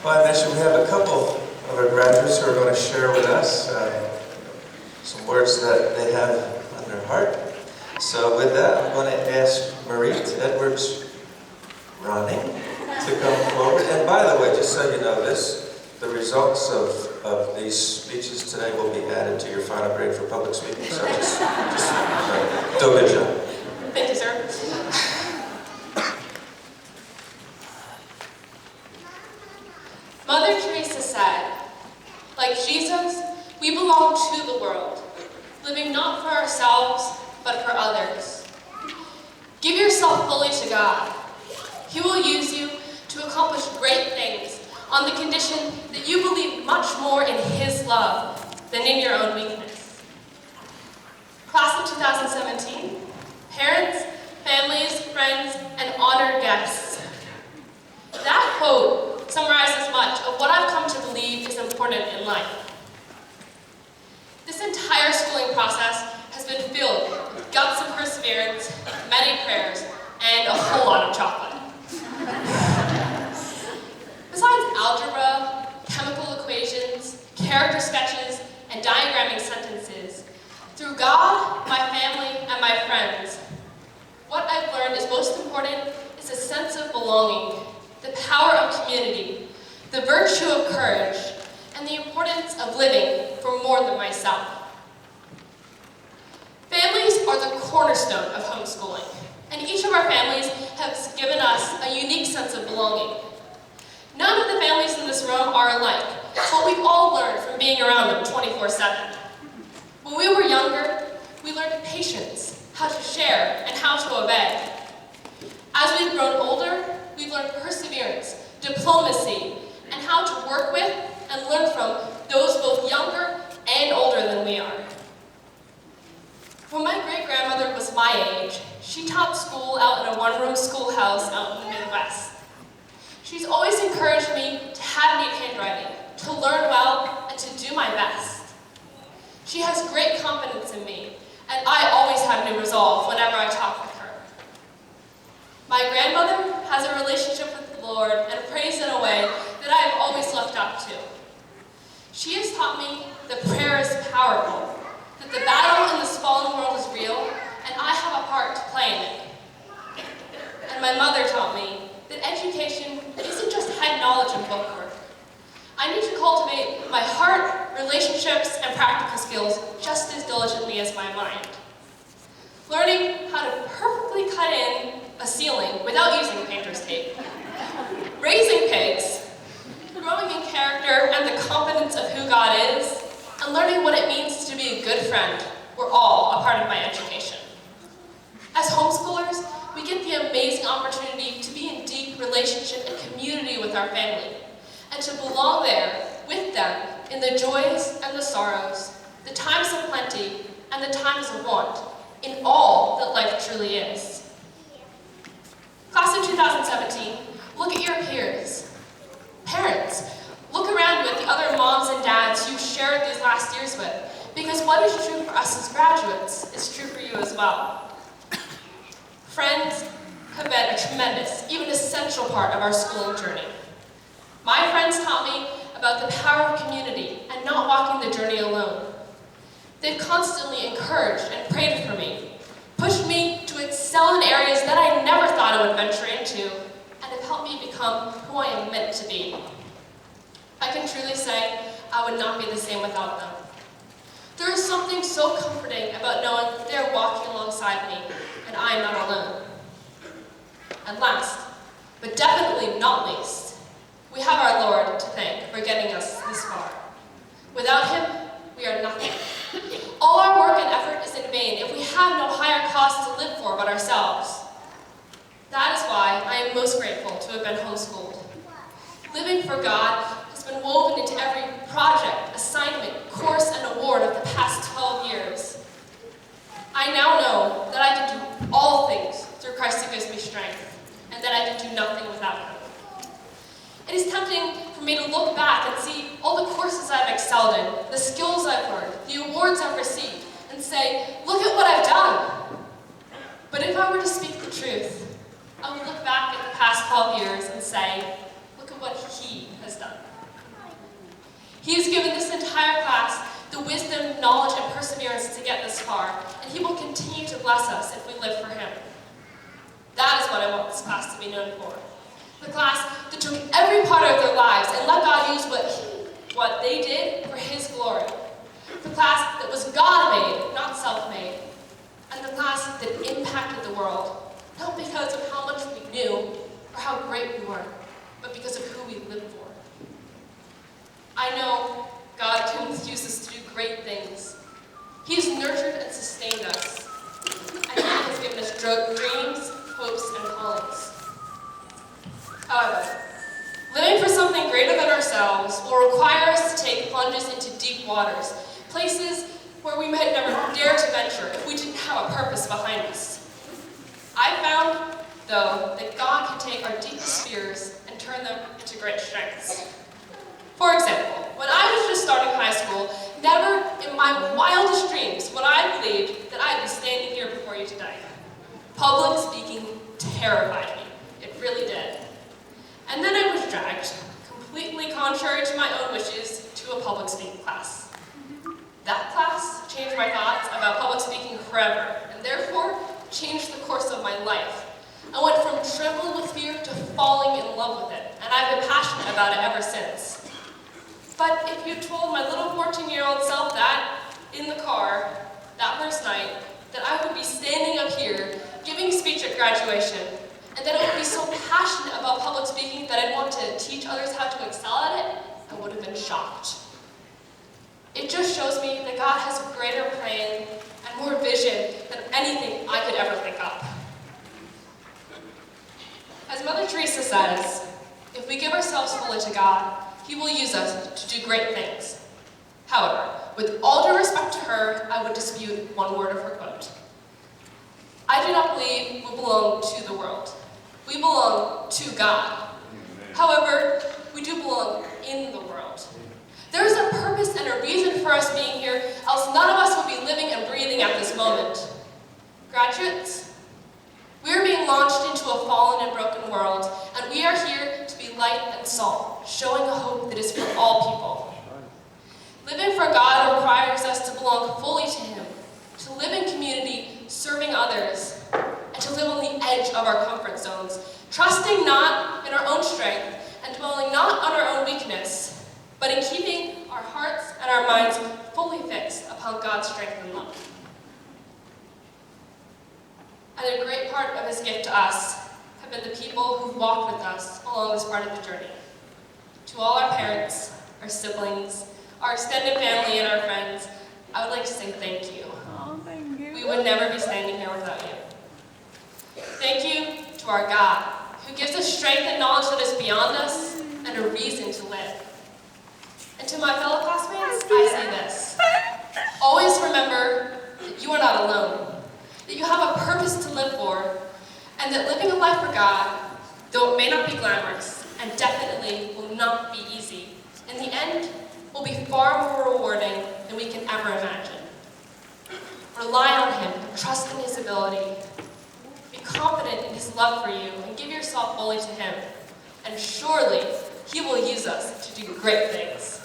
Well, I mentioned we have a couple of our graduates who are going to share with us some words that they have on their heart. So with that, I'm going to ask Marit Edwards-Ronning to come forward. And by the way, just so you know the results of these speeches today will be added to your final grade for public speaking. So just do a good job. Thank you, sir. Mother Teresa said, like Jesus, we belong to the world, living not for ourselves, but for others. Give yourself fully to God. He will use you to accomplish great things on the condition that you believe much more in His love than in your own weakness. Class of 2017, parents, families, friends, and honored guests. That quote summarizes much of what I've come to believe is important in life. This entire schooling process has been filled with guts and perseverance, many prayers, and a whole lot of chocolate. Besides algebra, chemical equations, character sketches, and diagramming sentences, through God, my family, and my friends, what I've learned is most important is a sense of belonging, the power of community, the virtue of courage, and the importance of living for more than myself. Families are the cornerstone of homeschooling, and each of our families has given us a unique sense of belonging. None of the families in this room are alike, but we've all learned from being around them 24/7. When we were younger, we learned patience, how to share, and how to obey. As we've grown older, we've learned perseverance, diplomacy, and how to work with and learn from those both younger and older than we are. When my great-grandmother was my age, she taught school out in a one-room schoolhouse out in the Midwest. She's always encouraged me to have neat handwriting, to learn well, and to do my best. She has great confidence in me, and I always have new resolve whenever I talk with her. My grandmother has a relationship with the Lord and prays in a way that I have always looked up to. She has taught me that prayer is powerful, that the battle in this fallen world is real, and I have a part to play in it. And my mother taught me that education isn't just head knowledge and bookwork. I need to cultivate my heart, relationships, and practical skills just as diligently as my mind. Learning how to perfectly cut in a ceiling without using painter's tape. Raising pigs, growing in character and the confidence of who God is, and learning what it means to be a good friend were all a part of my education. As homeschoolers, we get the amazing opportunity to be in deep relationship and community with our family, and to belong there with them in the joys and the sorrows, the times of plenty and the times of want, in all that life truly is. Class of 2017, look at your peers. Parents, look around you at the other moms and dads you've shared these last years with, because what is true for us as graduates is true for you as well. Friends have been a tremendous, even essential part of our schooling journey. My friends taught me about the power of community and not walking the journey alone. They've constantly encouraged and prayed for me, pushed me to excel in areas that I never thought I would venture into, and have helped me become who I am meant to be. I can truly say I would not be the same without them. There is something so comforting about knowing that they are walking alongside me, and I am not alone. And last, but definitely not least, we have our Lord to thank for getting us this far. Without Him, we are nothing. All our work and effort is in vain if we have no higher cause to live for but ourselves. That is why I am most grateful to have been homeschooled. Living for God has been woven into every project, assignment, course, and award of the past 12 years. I now know that I can do all things through Christ who gives me strength, and that I can do nothing without Him. It is tempting for me to look back and see all the courses I've excelled in, the skills I've learned, the awards I've received, and say, look at what I've done. But if I were to speak the truth, I would look back at the past 12 years and say, look at at what he has done. He has given this entire class the wisdom, knowledge, and perseverance to get this far, and he will continue to bless us if we live for him. That is what I want this class to be known for. The class that took every part of their lives and let God use what they did for his glory. The class that was God-made, not self-made. And the class that impacted the world, not because of how much we knew or how great we were, but because of who we lived for. I know God can use us to do great things. He has nurtured and sustained us. And he has given us dreams, hopes, and callings. However, living for something greater than ourselves will require us to take plunges into deep waters, places where we might never dare to venture if we didn't have a purpose behind us. I found, though, that God can take our deepest fears and turn them into great strengths. For example, when I was just starting high school, never in my wildest dreams would I have believed that I'd be standing here before you today. Public speaking terrified me. It really did. And then I was dragged, completely contrary to my own wishes, to a public speaking class. That class changed my thoughts about public speaking forever, and therefore changed the course of my life. I went from trembling with fear to falling in love with it, and I've been passionate about it ever since. But if you told my little 14-year-old self that, in the car, that first night, that I would be standing up here, giving a speech at graduation, and that I would be so passionate about public speaking that I'd want to teach others how to excel at it, I would have been shocked. It just shows me that God has a greater plan and more vision than anything I could ever think up. As Mother Teresa says, if we give ourselves fully to God, he will use us to do great things. However, with all due respect to her, I would dispute one word of her quote. I do not believe we belong to the world. We belong to God. However, we do belong in the world. There is a purpose and a reason for us being here, else none of us would be living and breathing at this moment. Graduates, we are being launched into a fallen and broken world, and we are here to be light and salt, showing a hope that is for all people. Living for God requires us to belong fully to him, to live in community, serving others, and to live on the edge of our comfort zones, trusting not in our own strength and dwelling not on our own weakness, but in keeping our hearts and our minds fully fixed upon God's strength and love. And a great part of his gift to us have been the people who've walked with us along this part of the journey. To all our parents, our siblings, our extended family, and our friends, I would like to say thank you. Oh, thank you. We would never be standing here without you. Thank you to our God, who gives us strength and knowledge that is beyond us and a reason to live. And to my fellow classmates, I say this. Always remember that you are not alone, that you have a purpose to live for, and that living a life for God, though it may not be glamorous, and definitely will not be easy, in the end will be far more rewarding than we can ever imagine. Rely on him, trust in his ability, be confident in his love for you, and give yourself fully to him, and surely he will use us to do great things.